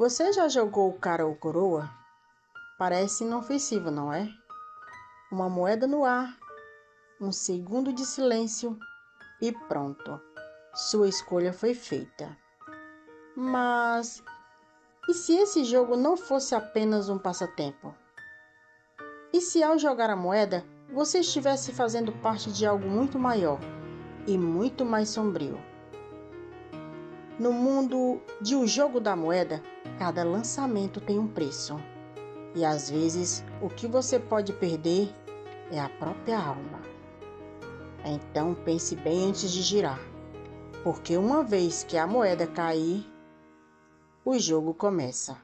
Você já jogou cara ou coroa? Parece inofensivo, não é? Uma moeda no ar, um segundo de silêncio e pronto. Sua escolha foi feita. Mas e se esse jogo não fosse apenas um passatempo? E se ao jogar a moeda, você estivesse fazendo parte de algo muito maior e muito mais sombrio? No mundo de O Jogo da Moeda, cada lançamento tem um preço. E às vezes, o que você pode perder é a própria alma. Então pense bem antes de girar, porque uma vez que a moeda cair, o jogo começa.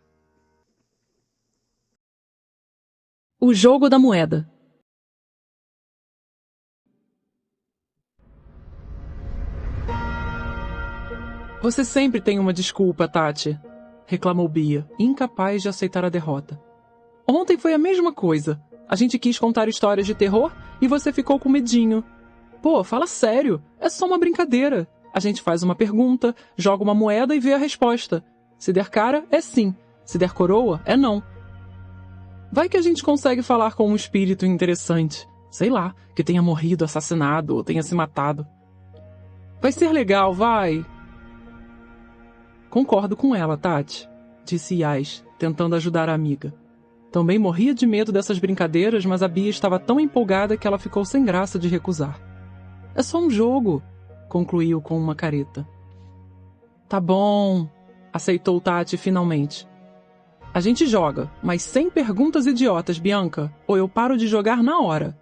O Jogo da Moeda. Você sempre tem uma desculpa, Tati, reclamou Bia, incapaz de aceitar a derrota. Ontem foi a mesma coisa. A gente quis contar histórias de terror e você ficou com medinho. Pô, fala sério, é só uma brincadeira. A gente faz uma pergunta, joga uma moeda e vê a resposta. Se der cara, é sim. Se der coroa, é não. Vai que a gente consegue falar com um espírito interessante. Sei lá, que tenha morrido assassinado ou tenha se matado. Vai ser legal, vai. Concordo com ela, Tati, disse Yas, tentando ajudar a amiga. Também morria de medo dessas brincadeiras, mas a Bia estava tão empolgada que ela ficou sem graça de recusar. É só um jogo, concluiu com uma careta. Tá bom, aceitou Tati finalmente. A gente joga, mas sem perguntas idiotas, Bianca, ou eu paro de jogar na hora.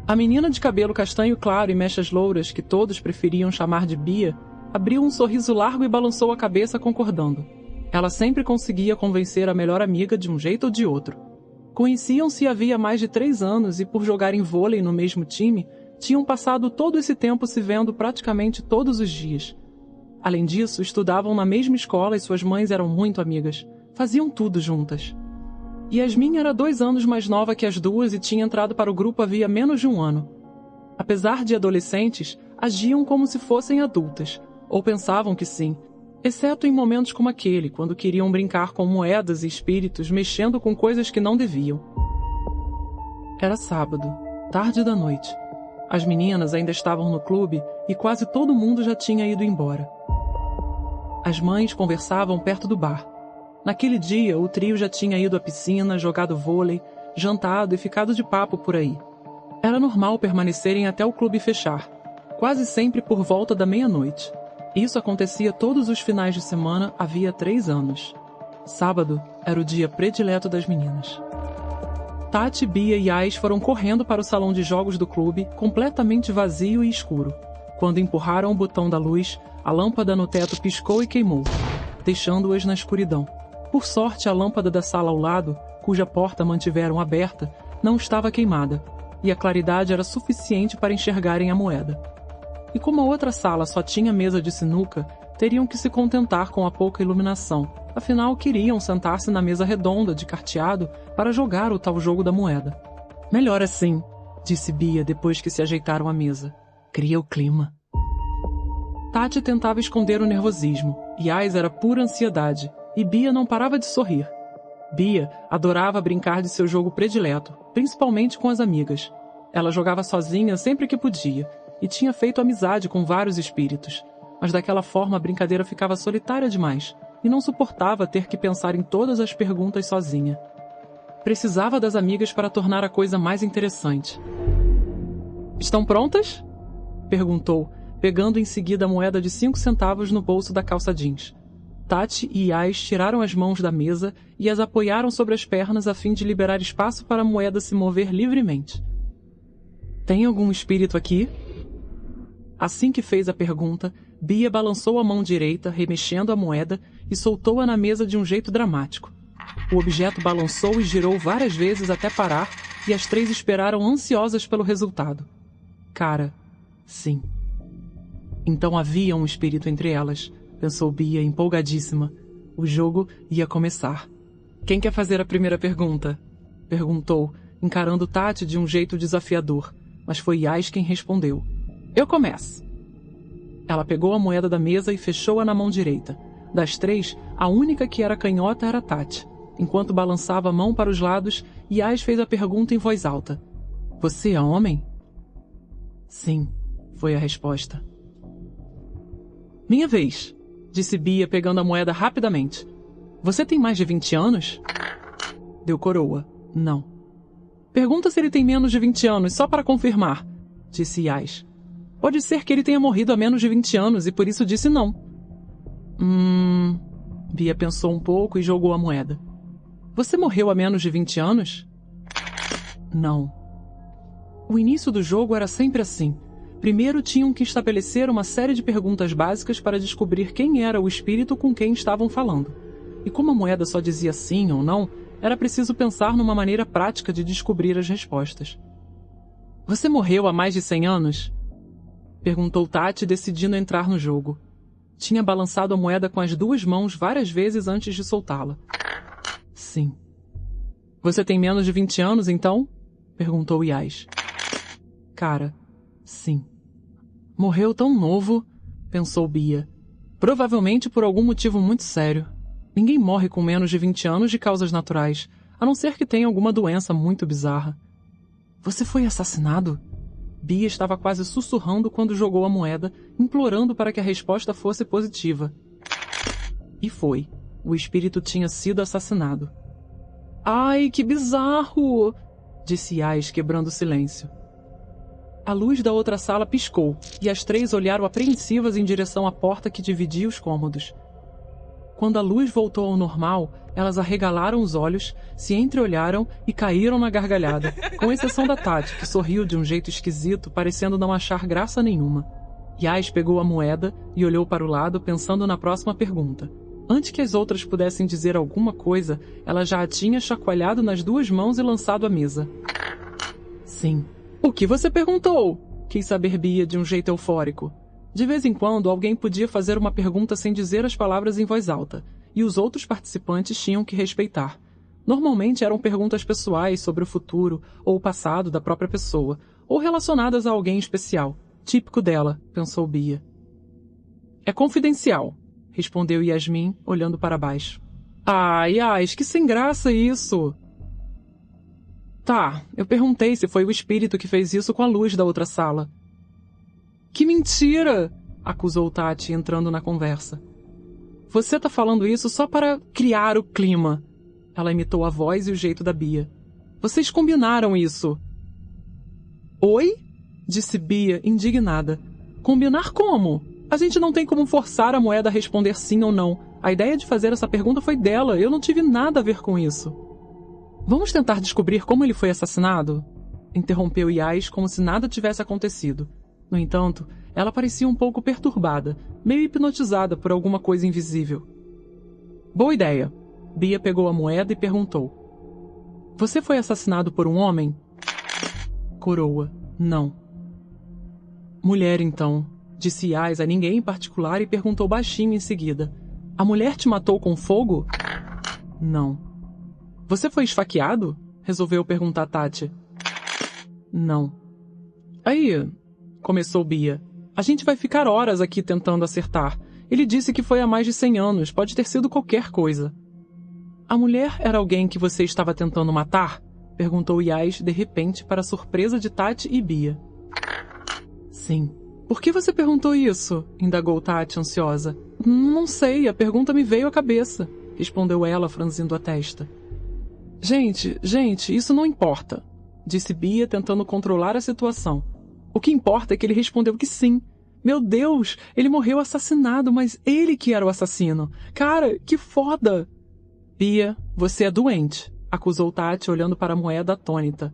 A menina de cabelo castanho claro e mechas louras, que todos preferiam chamar de Bia, abriu um sorriso largo e balançou a cabeça concordando. Ela sempre conseguia convencer a melhor amiga de um jeito ou de outro. Conheciam-se havia mais de 3 anos e, por jogarem vôlei no mesmo time, tinham passado todo esse tempo se vendo praticamente todos os dias. Além disso, estudavam na mesma escola e suas mães eram muito amigas. Faziam tudo juntas. Yasmin era 2 anos mais nova que as duas e tinha entrado para o grupo havia menos de 1 ano. Apesar de adolescentes, agiam como se fossem adultas, ou pensavam que sim, exceto em momentos como aquele, quando queriam brincar com moedas e espíritos, mexendo com coisas que não deviam. Era sábado, tarde da noite. As meninas ainda estavam no clube e quase todo mundo já tinha ido embora. As mães conversavam perto do bar. Naquele dia, o trio já tinha ido à piscina, jogado vôlei, jantado e ficado de papo por aí. Era normal permanecerem até o clube fechar, quase sempre por volta da meia-noite. Isso acontecia todos os finais de semana havia 3 anos. Sábado era o dia predileto das meninas. Tati, Bia e Yas foram correndo para o salão de jogos do clube, completamente vazio e escuro. Quando empurraram o botão da luz, a lâmpada no teto piscou e queimou, deixando-as na escuridão. Por sorte, a lâmpada da sala ao lado, cuja porta mantiveram aberta, não estava queimada, e a claridade era suficiente para enxergarem a moeda. E como a outra sala só tinha mesa de sinuca, teriam que se contentar com a pouca iluminação, afinal queriam sentar-se na mesa redonda de carteado para jogar o tal jogo da moeda. Melhor assim, disse Bia depois que se ajeitaram à mesa. Cria o clima. Tati tentava esconder o nervosismo, Yas era pura ansiedade, e Bia não parava de sorrir. Bia adorava brincar de seu jogo predileto, principalmente com as amigas. Ela jogava sozinha sempre que podia, e tinha feito amizade com vários espíritos, mas daquela forma a brincadeira ficava solitária demais, e não suportava ter que pensar em todas as perguntas sozinha. Precisava das amigas para tornar a coisa mais interessante. Estão prontas? Perguntou, pegando em seguida a moeda de 5 centavos no bolso da calça jeans. Tati e Yas tiraram as mãos da mesa e as apoiaram sobre as pernas a fim de liberar espaço para a moeda se mover livremente. Tem algum espírito aqui? Assim que fez a pergunta, Bia balançou a mão direita, remexendo a moeda, e soltou-a na mesa de um jeito dramático. O objeto balançou e girou várias vezes até parar, e as 3 esperaram ansiosas pelo resultado. Cara, sim. Então havia um espírito entre elas, pensou Bia empolgadíssima. O jogo ia começar. Quem quer fazer a primeira pergunta? Perguntou, encarando Tati de um jeito desafiador, mas foi Yas quem respondeu. Eu começo. Ela pegou a moeda da mesa e fechou-a na mão direita. Das 3, a única que era canhota era Tati. Enquanto balançava a mão para os lados, Yas fez a pergunta em voz alta. Você é homem? Sim, foi a resposta. Minha vez, disse Bia pegando a moeda rapidamente. Você tem mais de 20 anos? Deu coroa. Não. Pergunta se ele tem menos de 20 anos, só para confirmar, disse Yas. Pode ser que ele tenha morrido há menos de 20 anos e por isso disse não. Bia pensou um pouco e jogou a moeda. Você morreu há menos de 20 anos? Não. O início do jogo era sempre assim. Primeiro tinham que estabelecer uma série de perguntas básicas para descobrir quem era o espírito com quem estavam falando. E como a moeda só dizia sim ou não, era preciso pensar numa maneira prática de descobrir as respostas. Você morreu há mais de 100 anos? Perguntou Tati, decidindo entrar no jogo. Tinha balançado a moeda com as 2 mãos várias vezes antes de soltá-la. Sim. Você tem menos de 20 anos, então? Perguntou Yas. Cara, sim. Morreu tão novo, pensou Bia. Provavelmente por algum motivo muito sério. Ninguém morre com menos de 20 anos de causas naturais, a não ser que tenha alguma doença muito bizarra. Você foi assassinado? Bia estava quase sussurrando quando jogou a moeda, implorando para que a resposta fosse positiva. E foi. O espírito tinha sido assassinado. Ai, que bizarro! Disse Yas, quebrando o silêncio. A luz da outra sala piscou, e as 3 olharam apreensivas em direção à porta que dividia os cômodos. Quando a luz voltou ao normal, elas arregalaram os olhos, se entreolharam e caíram na gargalhada, com exceção da Tati, que sorriu de um jeito esquisito, parecendo não achar graça nenhuma. Yas pegou a moeda e olhou para o lado, pensando na próxima pergunta. Antes que as outras pudessem dizer alguma coisa, ela já a tinha chacoalhado nas 2 mãos e lançado à mesa. Sim. O que você perguntou? Quis saber Bia de um jeito eufórico. De vez em quando, alguém podia fazer uma pergunta sem dizer as palavras em voz alta, e os outros participantes tinham que respeitar. Normalmente eram perguntas pessoais sobre o futuro ou o passado da própria pessoa, ou relacionadas a alguém especial. Típico dela, pensou Bia. É confidencial, respondeu Yasmin, olhando para baixo. Ah, Yas, que sem graça isso! Tá, eu perguntei se foi o espírito que fez isso com a luz da outra sala. Que mentira! Acusou Tati, entrando na conversa. Você tá falando isso só para criar o clima. Ela imitou a voz e o jeito da Bia. Vocês combinaram isso. Oi? Disse Bia, indignada. Combinar como? A gente não tem como forçar a moeda a responder sim ou não. A ideia de fazer essa pergunta foi dela. Eu não tive nada a ver com isso. Vamos tentar descobrir como ele foi assassinado? Interrompeu Yas como se nada tivesse acontecido. No entanto, ela parecia um pouco perturbada, meio hipnotizada por alguma coisa invisível. Boa ideia. Bia pegou a moeda e perguntou. Você foi assassinado por um homem? Coroa. Não. Mulher, então, disse Yas a ninguém em particular e perguntou baixinho em seguida. A mulher te matou com fogo? Não. Você foi esfaqueado? Resolveu perguntar Tati. Não. Aí, começou Bia. A gente vai ficar horas aqui tentando acertar. Ele disse que foi há mais de 100 anos, pode ter sido qualquer coisa. A mulher era alguém que você estava tentando matar? Perguntou Yas de repente para a surpresa de Tati e Bia. Sim. Por que você perguntou isso? Indagou Tati, ansiosa. Não sei, a pergunta me veio à cabeça, respondeu ela, franzindo a testa. Gente, isso não importa, disse Bia, tentando controlar a situação. O que importa é que ele respondeu que sim. Meu Deus, ele morreu assassinado, mas ele que era o assassino. Cara, que foda! Bia, você é doente, acusou Tati, olhando para a moeda atônita.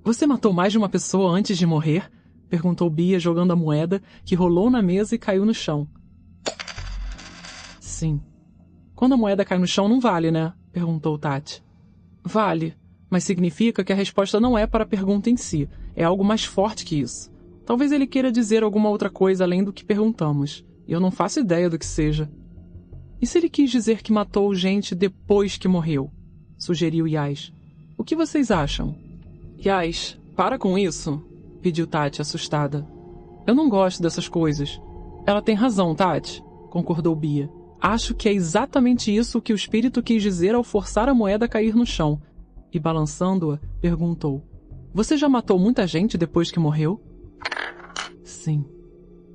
Você matou mais de uma pessoa antes de morrer? Perguntou Bia, jogando a moeda, que rolou na mesa e caiu no chão. Sim. Quando a moeda cai no chão não vale, né? Perguntou Tati. Vale, mas significa que a resposta não é para a pergunta em si. É algo mais forte que isso. Talvez ele queira dizer alguma outra coisa além do que perguntamos. E eu não faço ideia do que seja. E se ele quis dizer que matou gente depois que morreu? Sugeriu Yas. O que vocês acham? Yas, para com isso, pediu Tati, assustada. Eu não gosto dessas coisas. Ela tem razão, Tati, concordou Bia. Acho que é exatamente isso que o espírito quis dizer ao forçar a moeda a cair no chão. E balançando-a, perguntou: Você já matou muita gente depois que morreu? Sim.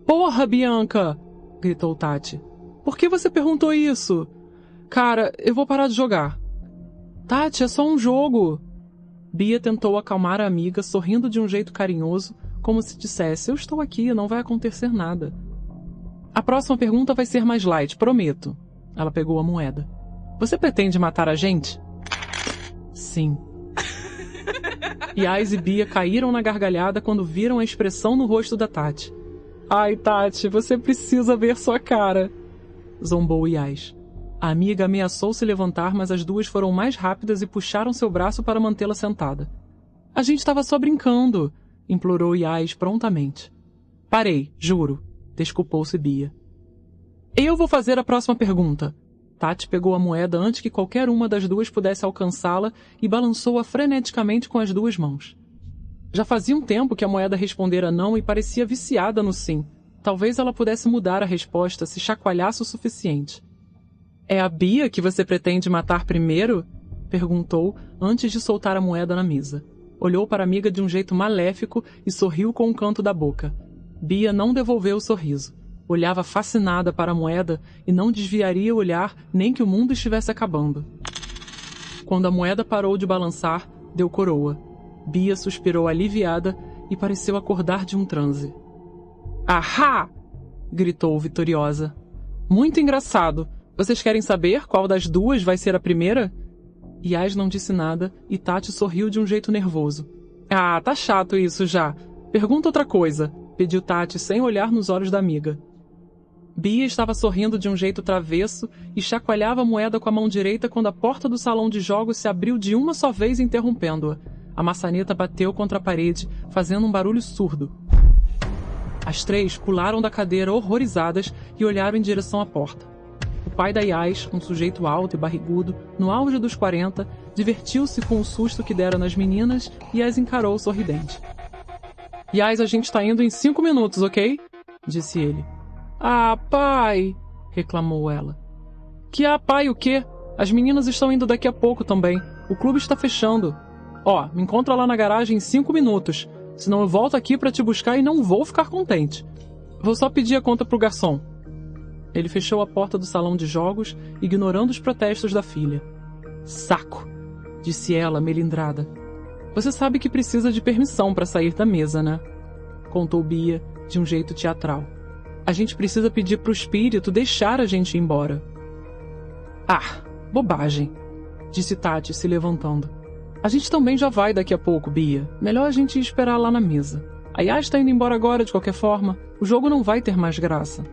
Porra, Bianca! Gritou Tati. Por que você perguntou isso? Cara, eu vou parar de jogar. Tati, é só um jogo. Bia tentou acalmar a amiga, sorrindo de um jeito carinhoso, como se dissesse: Eu estou aqui, não vai acontecer nada. A próxima pergunta vai ser mais light, prometo. Ela pegou a moeda. Você pretende matar a gente? Sim. Yas e Bia caíram na gargalhada quando viram a expressão no rosto da Tati. Ai, Tati, você precisa ver sua cara. Zombou Yas. A amiga ameaçou se levantar, mas as duas foram mais rápidas e puxaram seu braço para mantê-la sentada. A gente estava só brincando, implorou Yas prontamente. Parei, juro, desculpou-se Bia. Eu vou fazer a próxima pergunta. Tati pegou a moeda antes que qualquer uma das duas pudesse alcançá-la e balançou-a freneticamente com as duas mãos. Já fazia um tempo que a moeda respondera não e parecia viciada no sim. Talvez ela pudesse mudar a resposta se chacoalhasse o suficiente. É a Bia que você pretende matar primeiro? Perguntou antes de soltar a moeda na mesa. Olhou para a amiga de um jeito maléfico e sorriu com um canto da boca. Bia não devolveu o sorriso. Olhava fascinada para a moeda e não desviaria o olhar nem que o mundo estivesse acabando. Quando a moeda parou de balançar, deu coroa. Bia suspirou aliviada e pareceu acordar de um transe. Ahá! Gritou vitoriosa. Muito engraçado. Vocês querem saber qual das duas vai ser a primeira? Yas não disse nada e Tati sorriu de um jeito nervoso. Ah, tá chato isso já. Pergunta outra coisa, pediu Tati sem olhar nos olhos da amiga. Bia estava sorrindo de um jeito travesso e chacoalhava a moeda com a mão direita quando a porta do salão de jogos se abriu de uma só vez, interrompendo-a. A maçaneta bateu contra a parede, fazendo um barulho surdo. As três pularam da cadeira horrorizadas e olharam em direção à porta. O pai da Yas, um sujeito alto e barrigudo, no auge dos 40, divertiu-se com o susto que dera nas meninas e as encarou sorridente. Yas, a gente está indo em 5 minutos, ok? Disse ele. Ah, pai! Reclamou ela. Que pai o quê? As meninas estão indo daqui a pouco também. O clube está fechando. Ó, me encontra lá na garagem em 5 minutos. Senão eu volto aqui para te buscar e não vou ficar contente. Vou só pedir a conta pro garçom. Ele fechou a porta do salão de jogos, ignorando os protestos da filha. Saco! Disse ela, melindrada. Você sabe que precisa de permissão para sair da mesa, né? Contou Bia, de um jeito teatral. A gente precisa pedir pro espírito deixar a gente ir embora. Ah, bobagem, disse Tati, se levantando. A gente também já vai daqui a pouco, Bia. Melhor a gente esperar lá na mesa. A Yas está indo embora agora de qualquer forma. O jogo não vai ter mais graça.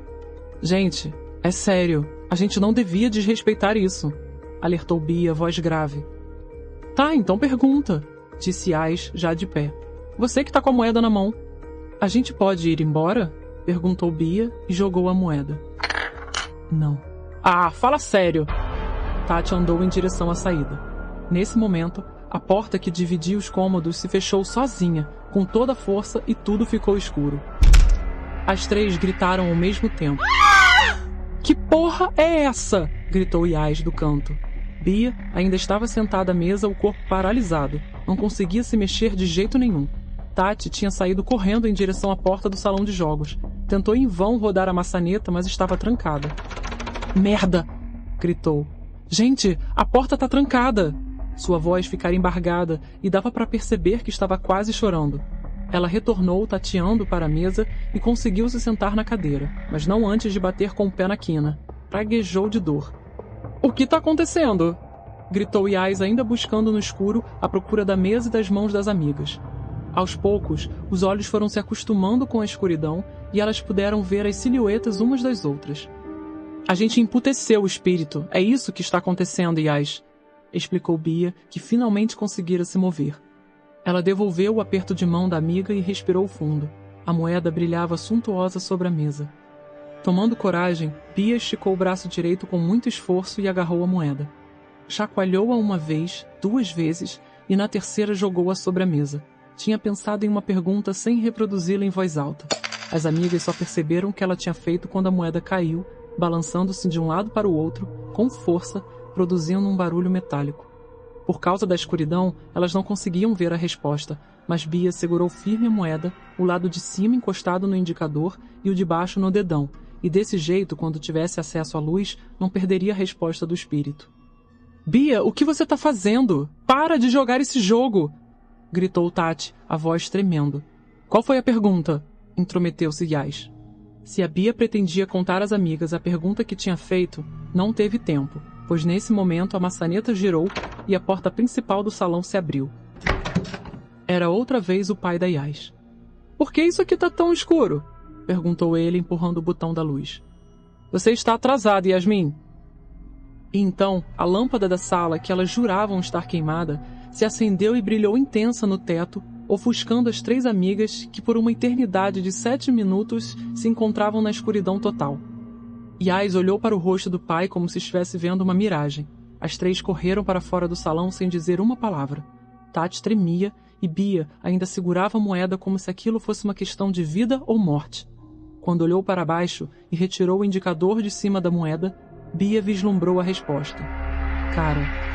Gente, é sério. A gente não devia desrespeitar isso, alertou Bia, voz grave. Tá, então pergunta, disse Yas, já de pé. Você que tá com a moeda na mão. A gente pode ir embora? Perguntou Bia e jogou a moeda. Não. Ah, fala sério. Tati andou em direção à saída. Nesse momento, a porta que dividia os cômodos se fechou sozinha, com toda a força, e tudo ficou escuro. As três gritaram ao mesmo tempo. Que porra é essa? Gritou Yas do canto. Bia ainda estava sentada à mesa, o corpo paralisado. Não conseguia se mexer de jeito nenhum. Tati tinha saído correndo em direção à porta do salão de jogos. Tentou em vão rodar a maçaneta, mas estava trancada. Merda! Gritou. Gente, a porta tá trancada! Sua voz ficara embargada e dava para perceber que estava quase chorando. Ela retornou, tateando para a mesa, e conseguiu se sentar na cadeira, mas não antes de bater com o pé na quina. Praguejou de dor. O que tá acontecendo? Gritou Yas, ainda buscando no escuro, à procura da mesa e das mãos das amigas. Aos poucos, os olhos foram se acostumando com a escuridão e elas puderam ver as silhuetas umas das outras. A gente emputeceu o espírito, é isso que está acontecendo, Yas, explicou Bia, que finalmente conseguira se mover. Ela devolveu o aperto de mão da amiga e respirou fundo. A moeda brilhava suntuosa sobre a mesa. Tomando coragem, Bia esticou o braço direito com muito esforço e agarrou a moeda. Chacoalhou-a uma vez, 2 vezes, e na terceira jogou-a sobre a mesa. Tinha pensado em uma pergunta sem reproduzi-la em voz alta. As amigas só perceberam o que ela tinha feito quando a moeda caiu balançando-se de um lado para o outro, com força, produzindo um barulho metálico. Por causa da escuridão, elas não conseguiam ver a resposta, mas Bia segurou firme a moeda, o lado de cima encostado no indicador e o de baixo no dedão, e desse jeito, quando tivesse acesso à luz, não perderia a resposta do espírito. Bia, o que você está fazendo? Para de jogar esse jogo! Gritou Tati, a voz tremendo. Qual foi a pergunta? Intrometeu-se Yas. Se a Bia pretendia contar às amigas a pergunta que tinha feito, não teve tempo, pois nesse momento a maçaneta girou e a porta principal do salão se abriu. Era outra vez o pai da Yas. Por que isso aqui tá tão escuro? Perguntou ele, empurrando o botão da luz. Você está atrasada, Yasmin. E então, a lâmpada da sala, que elas juravam estar queimada, se acendeu e brilhou intensa no teto, ofuscando as 3 amigas que por uma eternidade de 7 minutos se encontravam na escuridão total. Yas olhou para o rosto do pai como se estivesse vendo uma miragem. As 3 correram para fora do salão sem dizer uma palavra. Tati tremia e Bia ainda segurava a moeda como se aquilo fosse uma questão de vida ou morte. Quando olhou para baixo e retirou o indicador de cima da moeda, Bia vislumbrou a resposta. Cara.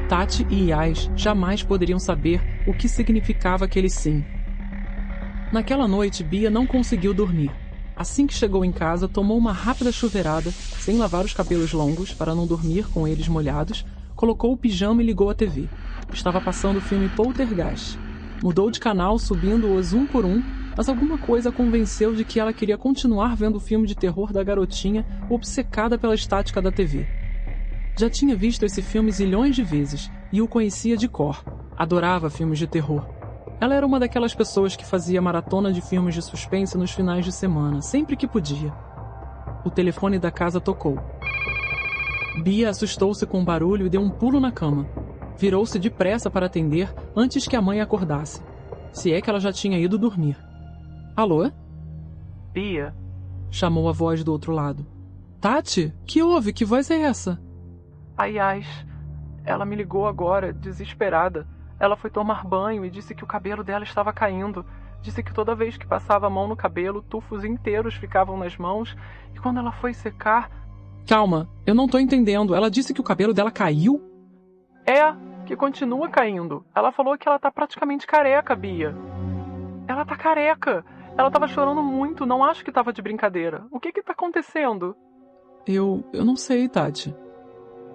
Tati e Yas jamais poderiam saber o que significava aquele sim. Naquela noite, Bia não conseguiu dormir. Assim que chegou em casa, tomou uma rápida chuveirada, sem lavar os cabelos longos, para não dormir com eles molhados, colocou o pijama e ligou a TV. Estava passando o filme Poltergeist. Mudou de canal, subindo-os um por um, mas alguma coisa a convenceu de que ela queria continuar vendo o filme de terror da garotinha obcecada pela estática da TV. Já tinha visto esse filme zilhões de vezes e o conhecia de cor. Adorava filmes de terror. Ela era uma daquelas pessoas que fazia maratona de filmes de suspense nos finais de semana, sempre que podia. O telefone da casa tocou. Bia assustou-se com o barulho e deu um pulo na cama. Virou-se depressa para atender antes que a mãe acordasse. Se é que ela já tinha ido dormir. Alô? Bia? Chamou a voz do outro lado. Tati? Que houve? Que voz é essa? A Yas. Ela me ligou agora, desesperada. Ela foi tomar banho e disse que o cabelo dela estava caindo. Disse que toda vez que passava a mão no cabelo, tufos inteiros ficavam nas mãos. E quando ela foi secar... Calma, eu não tô entendendo. Ela disse que o cabelo dela caiu? É, que continua caindo. Ela falou que ela tá praticamente careca, Bia. Ela tá careca. Ela tava chorando muito, não acho que tava de brincadeira. O que tá acontecendo? Eu não sei, Tati.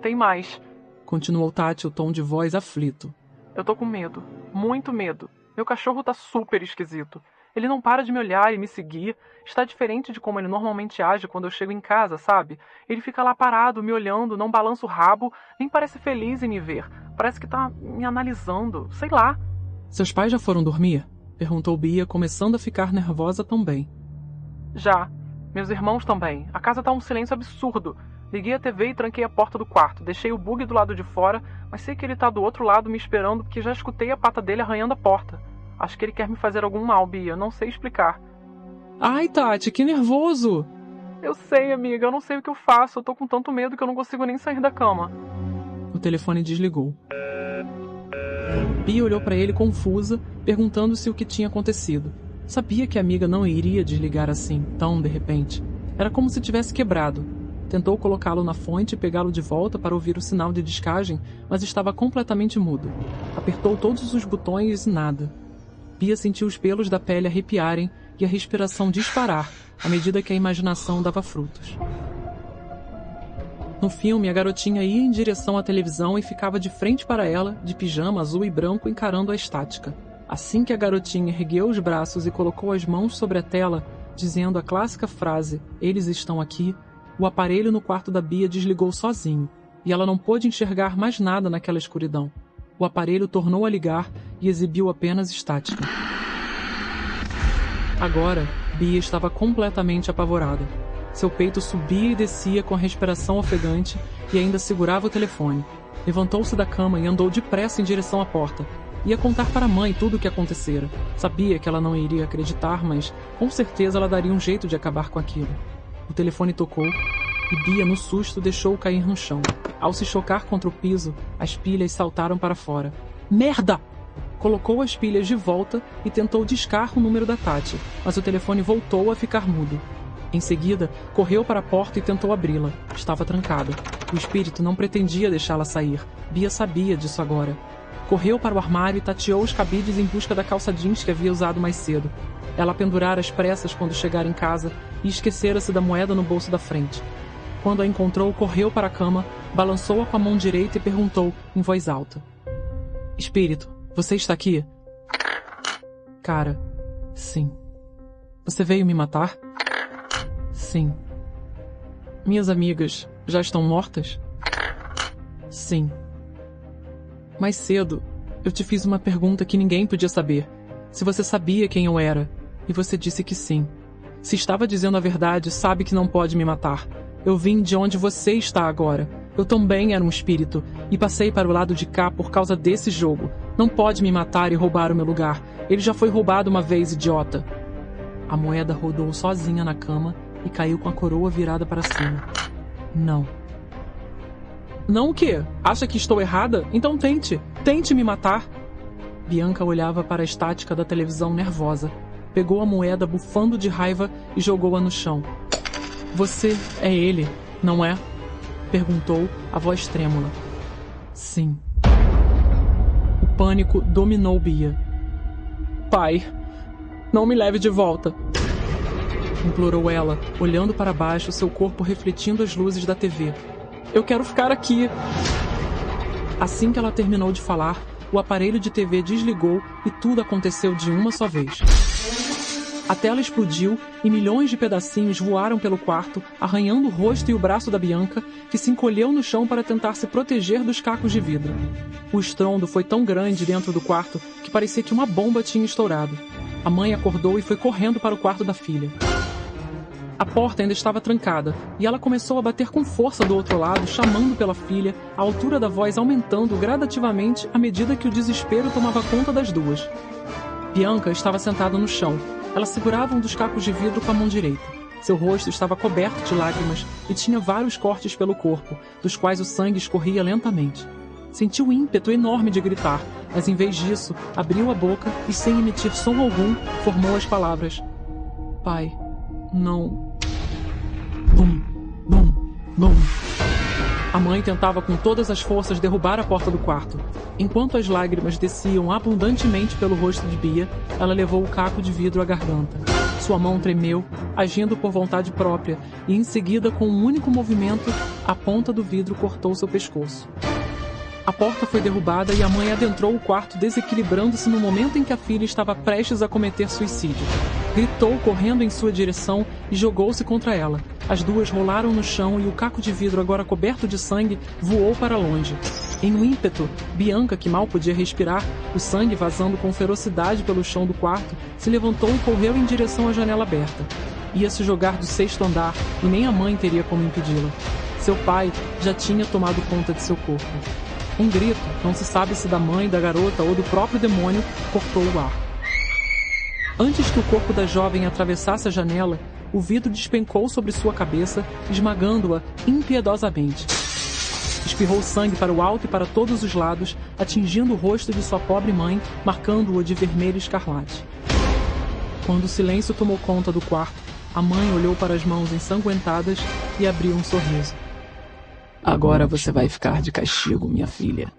Tem mais. Continuou Tati, o tom de voz aflito. Eu tô com medo. Muito medo. Meu cachorro tá super esquisito. Ele não para de me olhar e me seguir. Está diferente de como ele normalmente age quando eu chego em casa, sabe? Ele fica lá parado, me olhando, não balança o rabo, nem parece feliz em me ver. Parece que tá me analisando. Sei lá. Seus pais já foram dormir? Perguntou Bia, começando a ficar nervosa também. Já. Meus irmãos também. A casa tá um silêncio absurdo. Liguei a TV e tranquei a porta do quarto. Deixei o bug do lado de fora, mas sei que ele tá do outro lado me esperando porque já escutei a pata dele arranhando a porta. Acho que ele quer me fazer algum mal, Bia. Não sei explicar. Ai, Tati, que nervoso! Eu sei, amiga. Eu não sei o que eu faço. Eu tô com tanto medo que eu não consigo nem sair da cama. O telefone desligou. Bia olhou para ele confusa, perguntando-se o que tinha acontecido. Sabia que a amiga não iria desligar assim, tão de repente. Era como se tivesse quebrado. Tentou colocá-lo na fonte e pegá-lo de volta para ouvir o sinal de descagem, mas estava completamente mudo. Apertou todos os botões e nada. Bia sentiu os pelos da pele arrepiarem e a respiração disparar, à medida que a imaginação dava frutos. No filme, a garotinha ia em direção à televisão e ficava de frente para ela, de pijama azul e branco, encarando a estática. Assim que a garotinha ergueu os braços e colocou as mãos sobre a tela, dizendo a clássica frase, "Eles estão aqui", o aparelho no quarto da Bia desligou sozinho, e ela não pôde enxergar mais nada naquela escuridão. O aparelho tornou a ligar e exibiu apenas estática. Agora, Bia estava completamente apavorada. Seu peito subia e descia com a respiração ofegante e ainda segurava o telefone. Levantou-se da cama e andou depressa em direção à porta. Ia contar para a mãe tudo o que acontecera. Sabia que ela não iria acreditar, mas com certeza ela daria um jeito de acabar com aquilo. O telefone tocou e Bia, no susto, deixou-o cair no chão. Ao se chocar contra o piso, as pilhas saltaram para fora. Merda! Colocou as pilhas de volta e tentou discar o número da Tati, mas o telefone voltou a ficar mudo. Em seguida, correu para a porta e tentou abri-la. Estava trancada. O espírito não pretendia deixá-la sair. Bia sabia disso agora. Correu para o armário e tateou os cabides em busca da calça jeans que havia usado mais cedo. Ela pendurara às pressas quando chegar em casa e esquecera-se da moeda no bolso da frente. Quando a encontrou, correu para a cama, balançou-a com a mão direita e perguntou, em voz alta: Espírito, você está aqui? Cara, sim. Você veio me matar? Sim. Minhas amigas já estão mortas? Sim. Mais cedo, eu te fiz uma pergunta que ninguém podia saber. Se você sabia quem eu era, e você disse que sim. Se estava dizendo a verdade, sabe que não pode me matar. Eu vim de onde você está agora. Eu também era um espírito, e passei para o lado de cá por causa desse jogo. Não pode me matar e roubar o meu lugar. Ele já foi roubado uma vez, idiota. A moeda rodou sozinha na cama e caiu com a coroa virada para cima. Não. Não o quê? Acha que estou errada? Então tente. Tente me matar. Bianca olhava para a estática da televisão nervosa. Pegou a moeda bufando de raiva e jogou-a no chão. Você é ele, não é? Perguntou, a voz trêmula. Sim. O pânico dominou Bia. Pai, não me leve de volta. Implorou ela, olhando para baixo, seu corpo refletindo as luzes da TV. Eu quero ficar aqui. Assim que ela terminou de falar, o aparelho de TV desligou e tudo aconteceu de uma só vez. A tela explodiu e milhões de pedacinhos voaram pelo quarto, arranhando o rosto e o braço da Bianca, que se encolheu no chão para tentar se proteger dos cacos de vidro. O estrondo foi tão grande dentro do quarto que parecia que uma bomba tinha estourado. A mãe acordou e foi correndo para o quarto da filha. A porta ainda estava trancada, e ela começou a bater com força do outro lado, chamando pela filha, a altura da voz aumentando gradativamente à medida que o desespero tomava conta das duas. Bianca estava sentada no chão. Ela segurava um dos cacos de vidro com a mão direita. Seu rosto estava coberto de lágrimas e tinha vários cortes pelo corpo, dos quais o sangue escorria lentamente. Sentiu o ímpeto enorme de gritar, mas em vez disso, abriu a boca e, sem emitir som algum, formou as palavras: Pai, não... Bum, bum, bum. A mãe tentava com todas as forças derrubar a porta do quarto. Enquanto as lágrimas desciam abundantemente pelo rosto de Bia, ela levou o caco de vidro à garganta. Sua mão tremeu, agindo por vontade própria, e em seguida, com um único movimento, a ponta do vidro cortou seu pescoço. A porta foi derrubada e a mãe adentrou o quarto, desequilibrando-se no momento em que a filha estava prestes a cometer suicídio. Gritou correndo em sua direção e jogou-se contra ela. As duas rolaram no chão e o caco de vidro, agora coberto de sangue, voou para longe. Em um ímpeto, Bianca, que mal podia respirar, o sangue vazando com ferocidade pelo chão do quarto, se levantou e correu em direção à janela aberta. Ia se jogar do 6º andar e nem a mãe teria como impedi-la. Seu pai já tinha tomado conta de seu corpo. Um grito, não se sabe se da mãe, da garota ou do próprio demônio, cortou o ar. Antes que o corpo da jovem atravessasse a janela, o vidro despencou sobre sua cabeça, esmagando-a impiedosamente. Espirrou sangue para o alto e para todos os lados, atingindo o rosto de sua pobre mãe, marcando-o de vermelho escarlate. Quando o silêncio tomou conta do quarto, a mãe olhou para as mãos ensanguentadas e abriu um sorriso. Agora você vai ficar de castigo, minha filha.